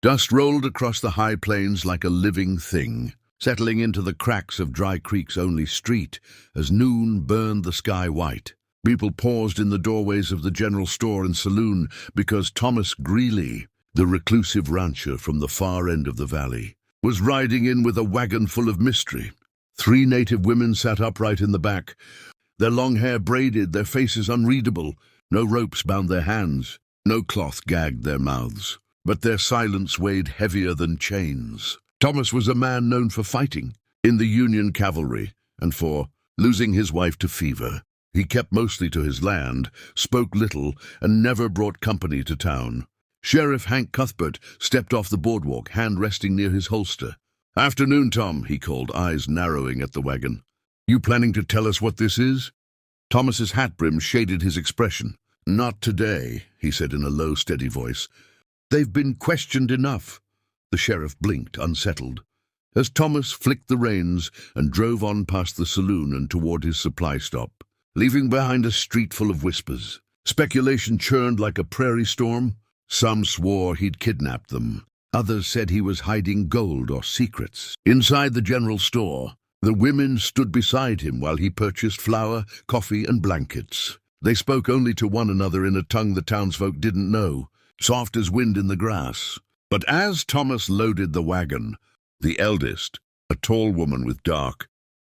Dust rolled across the high plains like a living thing, settling into the cracks of Dry Creek's only street as noon burned the sky white. People paused in the doorways of the general store and saloon because Thomas Greeley, the reclusive rancher from the far end of the valley, was riding in with a wagon full of mystery. 3 native women sat upright in the back, their long hair braided, their faces unreadable. No ropes bound their hands, no cloth gagged their mouths, but their silence weighed heavier than chains. Thomas was a man known for fighting in the Union cavalry and for losing his wife to fever. He kept mostly to his land, spoke little, and never brought company to town. Sheriff Hank Cuthbert stepped off the boardwalk, hand resting near his holster. "Afternoon, Tom," he called, eyes narrowing at the wagon. "You planning to tell us what this is?" Thomas's hat brim shaded his expression. "Not today," he said in a low, steady voice. "They've been questioned enough." The sheriff blinked, unsettled, as Thomas flicked the reins and drove on past the saloon and toward his supply stop, leaving behind a street full of whispers. Speculation churned like a prairie storm. Some swore he'd kidnapped them. Others said he was hiding gold or secrets. Inside the general store, the women stood beside him while he purchased flour, coffee, and blankets. They spoke only to one another in a tongue the townsfolk didn't know, soft as wind in the grass. But as Thomas loaded the wagon, the eldest, a tall woman with dark,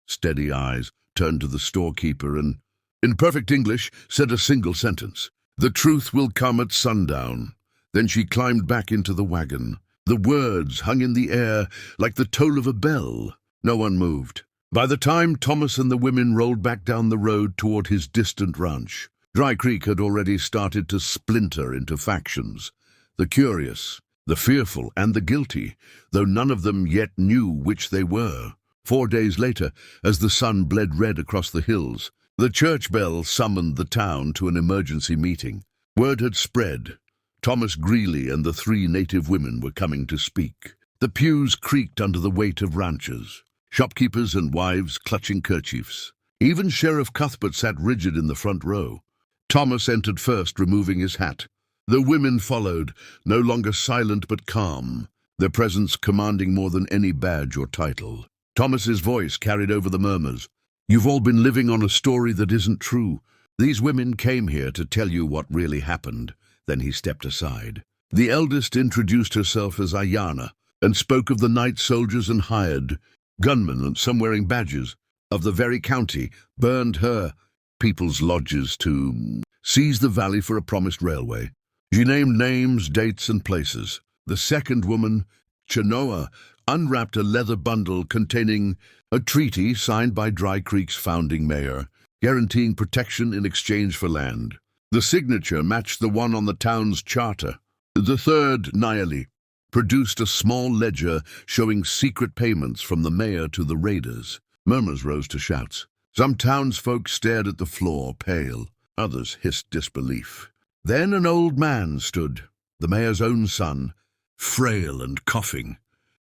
steady eyes, turned to the storekeeper and, in perfect English, said a single sentence: "The truth will come at sundown." Then she climbed back into the wagon. The words hung in the air like the toll of a bell. No one moved. By the time Thomas and the women rolled back down the road toward his distant ranch, Dry Creek had already started to splinter into factions. The curious, the fearful, and the guilty, though none of them yet knew which they were. 4 days later, as the sun bled red across the hills, the church bell summoned the town to an emergency meeting. Word had spread. Thomas Greeley and the 3 native women were coming to speak. The pews creaked under the weight of ranchers, shopkeepers and wives clutching kerchiefs. Even Sheriff Cuthbert sat rigid in the front row. Thomas entered first, removing his hat. The women followed, no longer silent but calm, their presence commanding more than any badge or title. Thomas's voice carried over the murmurs. "You've all been living on a story that isn't true. These women came here to tell you what really happened." Then he stepped aside. The eldest introduced herself as Ayanna and spoke of the night soldiers and hired gunmen, and some wearing badges of the very county, burned her people's lodges to seize the valley for a promised railway. She named names, dates, and places. The second woman, Chenoa, unwrapped a leather bundle containing a treaty signed by Dry Creek's founding mayor, guaranteeing protection in exchange for land. The signature matched the one on the town's charter. The third, Naeli, produced a small ledger showing secret payments from the mayor to the raiders. Murmurs rose to shouts. Some townsfolk stared at the floor, pale. Others hissed disbelief. Then an old man stood, the mayor's own son, frail and coughing,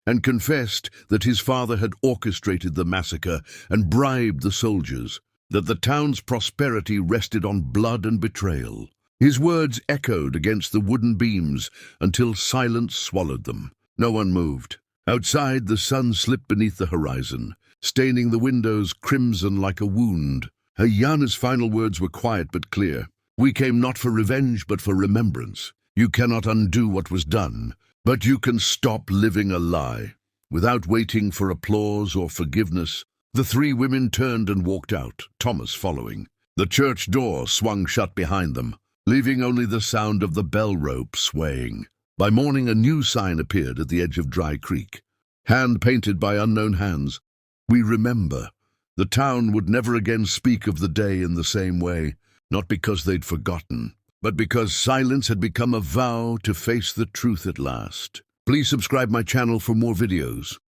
and confessed that his father had orchestrated the massacre and bribed the soldiers, that the town's prosperity rested on blood and betrayal. His words echoed against the wooden beams until silence swallowed them. No one moved. Outside, the sun slipped beneath the horizon, staining the windows crimson like a wound. Ayanna's final words were quiet but clear. "We came not for revenge, but for remembrance. You cannot undo what was done, but you can stop living a lie." Without waiting for applause or forgiveness, the 3 women turned and walked out, Thomas following. The church door swung shut behind them, leaving only the sound of the bell rope swaying. By morning, a new sign appeared at the edge of Dry Creek, hand-painted by unknown hands. "We remember." The town would never again speak of the day in the same way, not because they'd forgotten, but because silence had become a vow to face the truth at last. Please subscribe my channel for more videos.